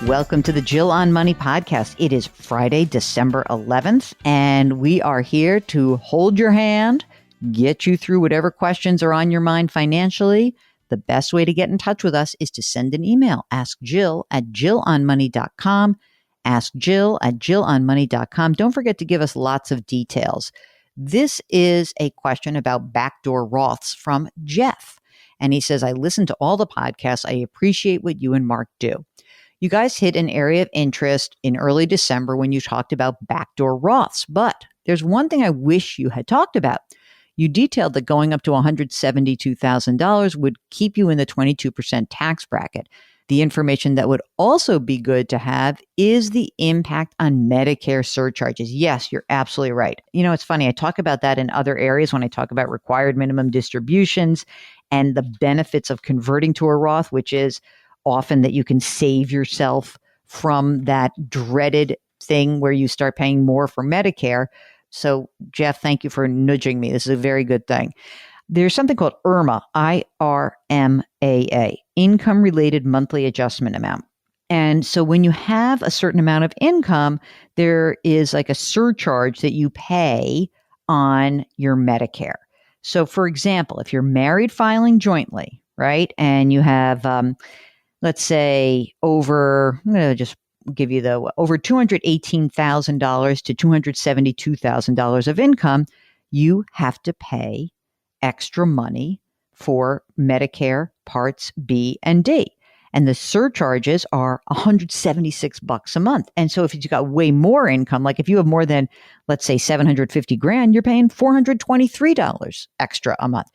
Welcome to the Jill on Money podcast. It is Friday, December 11th, and we are here to hold your hand, get you through whatever questions are on your mind financially. The best way to get in touch with us is to send an email. Ask Jill at jillonmoney.com. Ask Jill at jillonmoney.com. Don't forget to give us lots of details. This is a question about backdoor Roths from Jeff. And he says, I listen to all the podcasts. I appreciate what you and Mark do. You guys hit an area of interest in early December when you talked about backdoor Roths, but there's one thing I wish you had talked about. You detailed that going up to $172,000 would keep you in the 22% tax bracket. The information that would also be good to have is the impact on Medicare surcharges. Yes, you're absolutely right. You know, it's funny. I talk about that in other areas when I talk about required minimum distributions and the benefits of converting to a Roth, which is often that you can save yourself from that dreaded thing where you start paying more for Medicare. So, Jeff, thank you for nudging me. This is a very good thing. There's something called IRMAA, IRMAA, Income Related Monthly Adjustment Amount. And so when you have a certain amount of income, there is like a surcharge that you pay on your Medicare. So, for example, if you're married filing jointly, right, and you have let's say I'm going to just give you over $218,000 to $272,000 of income, you have to pay extra money for Medicare Parts B and D. And the surcharges are $176 a month. And so if you've got way more income, like if you have more than, let's say, $750,000, you're paying $423 extra a month.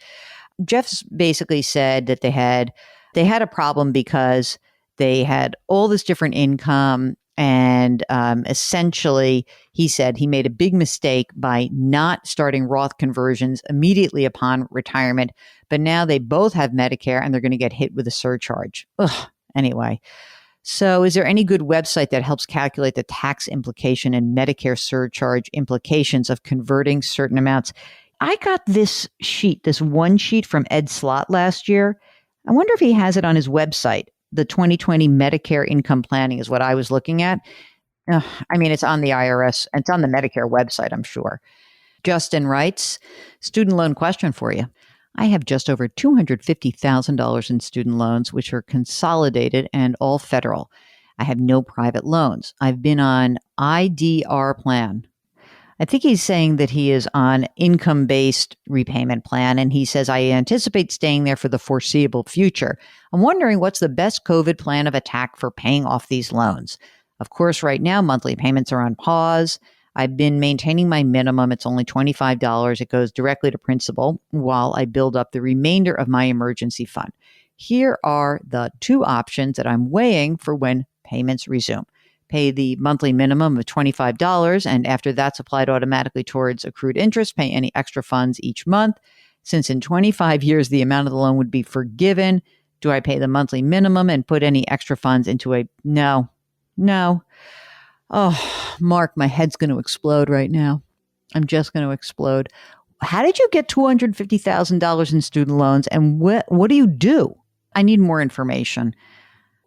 Jeff's basically said that they had a problem because they had all this different income. And essentially, he said he made a big mistake by not starting Roth conversions immediately upon retirement. But now they both have Medicare and they're going to get hit with a surcharge. Ugh. Anyway, so is there any good website that helps calculate the tax implication and Medicare surcharge implications of converting certain amounts? I got this one sheet from Ed Slott last year. I wonder if he has it on his website. The 2020 Medicare Income Planning is what I was looking at. I mean, it's on the IRS. It's on the Medicare website, I'm sure. Justin writes, student loan question for you. I have just over $250,000 in student loans, which are consolidated and all federal. I have no private loans. I've been on IDR plan. I think he's saying that he is on income-based repayment plan, and he says, I anticipate staying there for the foreseeable future. I'm wondering what's the best COVID plan of attack for paying off these loans. Of course, right now, monthly payments are on pause. I've been maintaining my minimum. It's only $25. It goes directly to principal while I build up the remainder of my emergency fund. Here are the two options that I'm weighing for when payments resume. Pay the monthly minimum of $25, and after that's applied automatically towards accrued interest, pay any extra funds each month. Since in 25 years, the amount of the loan would be forgiven, do I pay the monthly minimum and put any extra funds into a no? Oh, Mark, my head's going to explode right now. I'm just going to explode. How did you get $250,000 in student loans, and what do you do? I need more information.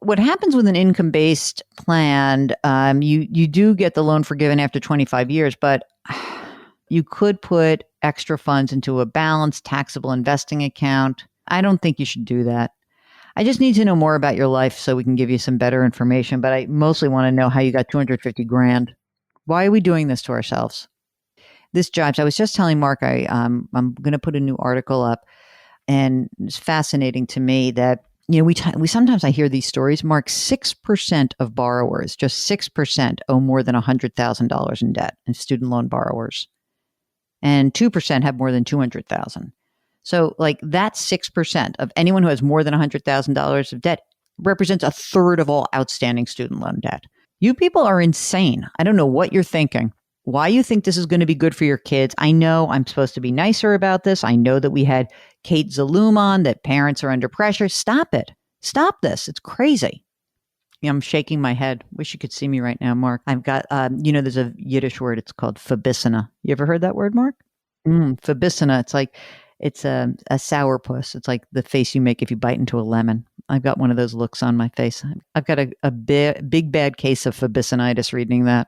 What happens with an income-based plan, you do get the loan forgiven after 25 years, but you could put extra funds into a balanced taxable investing account. I don't think you should do that. I just need to know more about your life so we can give you some better information, but I mostly want to know how you got $250,000. Why are we doing this to ourselves? This jives. I was just telling Mark I'm going to put a new article up, and it's fascinating to me that we sometimes I hear these stories. Mark, 6% of borrowers, just 6%, owe more than $100,000 in debt, in student loan borrowers, and 2% have more than $200,000. So, like, that's 6% of anyone who has more than $100,000 of debt represents a third of all outstanding student loan debt. You people are insane. I don't know what you're thinking. Why you think this is going to be good for your kids. I know I'm supposed to be nicer about this. I know that we had Kate Zaloom on, that parents are under pressure. Stop it. Stop this. It's crazy. I'm shaking my head. Wish you could see me right now, Mark. I've got, there's a Yiddish word. It's called fabissina. You ever heard that word, Mark? Fabissina. It's like, it's a sourpuss. It's like the face you make if you bite into a lemon. I've got one of those looks on my face. I've got a big bad case of phobicinitis reading that.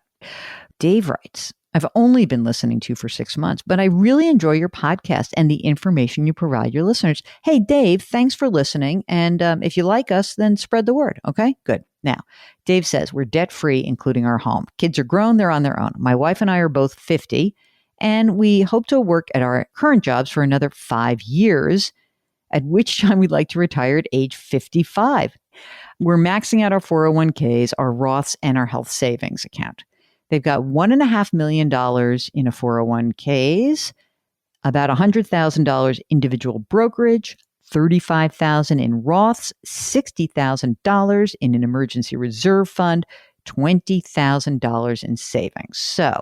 Dave writes, I've only been listening to you for 6 months, but I really enjoy your podcast and the information you provide your listeners. Hey, Dave, thanks for listening. And if you like us, then spread the word. Okay, good. Now, Dave says we're debt-free, including our home. Kids are grown. They're on their own. My wife and I are both 50, and we hope to work at our current jobs for another 5 years, at which time we'd like to retire at age 55. We're maxing out our 401ks, our Roths, and our health savings account. They've got $1.5 million in a 401ks, about $100,000 individual brokerage, $35,000 in Roths, $60,000 in an emergency reserve fund, $20,000 in savings. So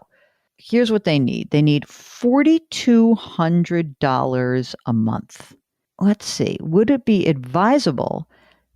here's what they need. They need $4,200 a month. Let's see. Would it be advisable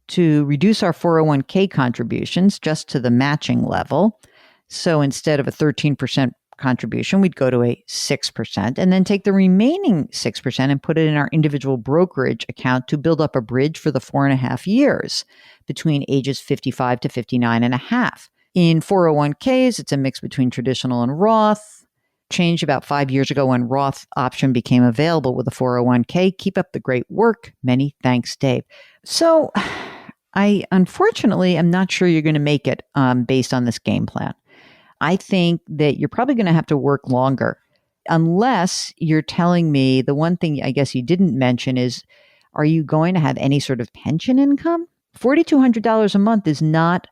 to reduce our 401k contributions just to the matching level? So instead of a 13% contribution, we'd go to a 6% and then take the remaining 6% and put it in our individual brokerage account to build up a bridge for the 4.5 years between ages 55 to 59 and a half. In 401ks, it's a mix between traditional and Roth. Changed about 5 years ago when Roth option became available with a 401k. Keep up the great work. Many thanks, Dave. So I unfortunately am not sure you're going to make it based on this game plan. I think that you're probably going to have to work longer unless you're telling me the one thing I guess you didn't mention is, are you going to have any sort of pension income? $4,200 a month is not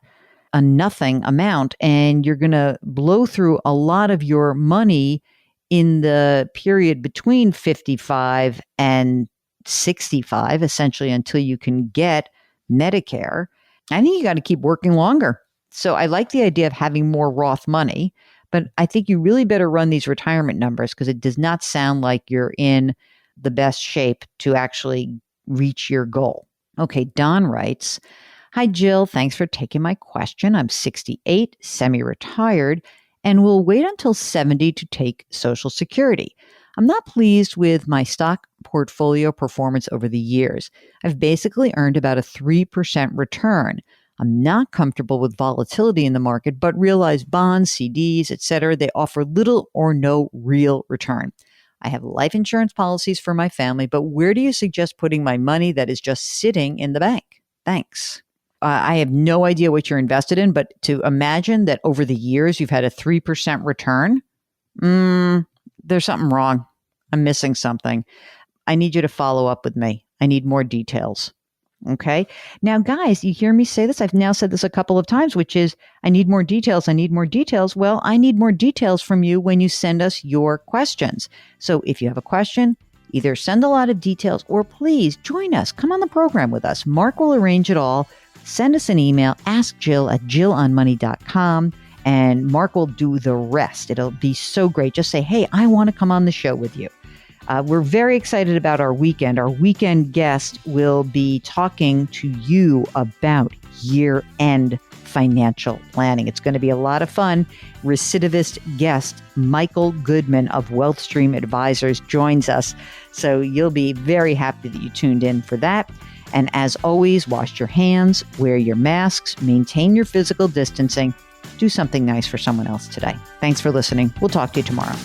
a nothing amount, and you're going to blow through a lot of your money in the period between 55 and 65, essentially until you can get Medicare. I think you got to keep working longer. So I like the idea of having more Roth money, but I think you really better run these retirement numbers because it does not sound like you're in the best shape to actually reach your goal. Okay, Don writes, Hi, Jill. Thanks for taking my question. I'm 68, semi-retired, and will wait until 70 to take Social Security. I'm not pleased with my stock portfolio performance over the years. I've basically earned about a 3% return. I'm not comfortable with volatility in the market, but realize bonds, CDs, etc., they offer little or no real return. I have life insurance policies for my family, but where do you suggest putting my money that is just sitting in the bank? Thanks. I have no idea what you're invested in, but to imagine that over the years you've had a 3% return, there's something wrong. I'm missing something. I need you to follow up with me. I need more details. Okay. Now, guys, you hear me say this? I've now said this a couple of times, which is, I need more details. I need more details. Well, I need more details from you when you send us your questions. So if you have a question, either send a lot of details or please join us. Come on the program with us. Mark will arrange it all. Send us an email, askjill@jillonmoney.com, and Mark will do the rest. It'll be so great. Just say, hey, I want to come on the show with you. We're very excited about our weekend. Our weekend guest will be talking to you about year-end financial planning. It's going to be a lot of fun. Recidivist guest Michael Goodman of WealthStream Advisors joins us. So you'll be very happy that you tuned in for that. And as always, wash your hands, wear your masks, maintain your physical distancing, do something nice for someone else today. Thanks for listening. We'll talk to you tomorrow.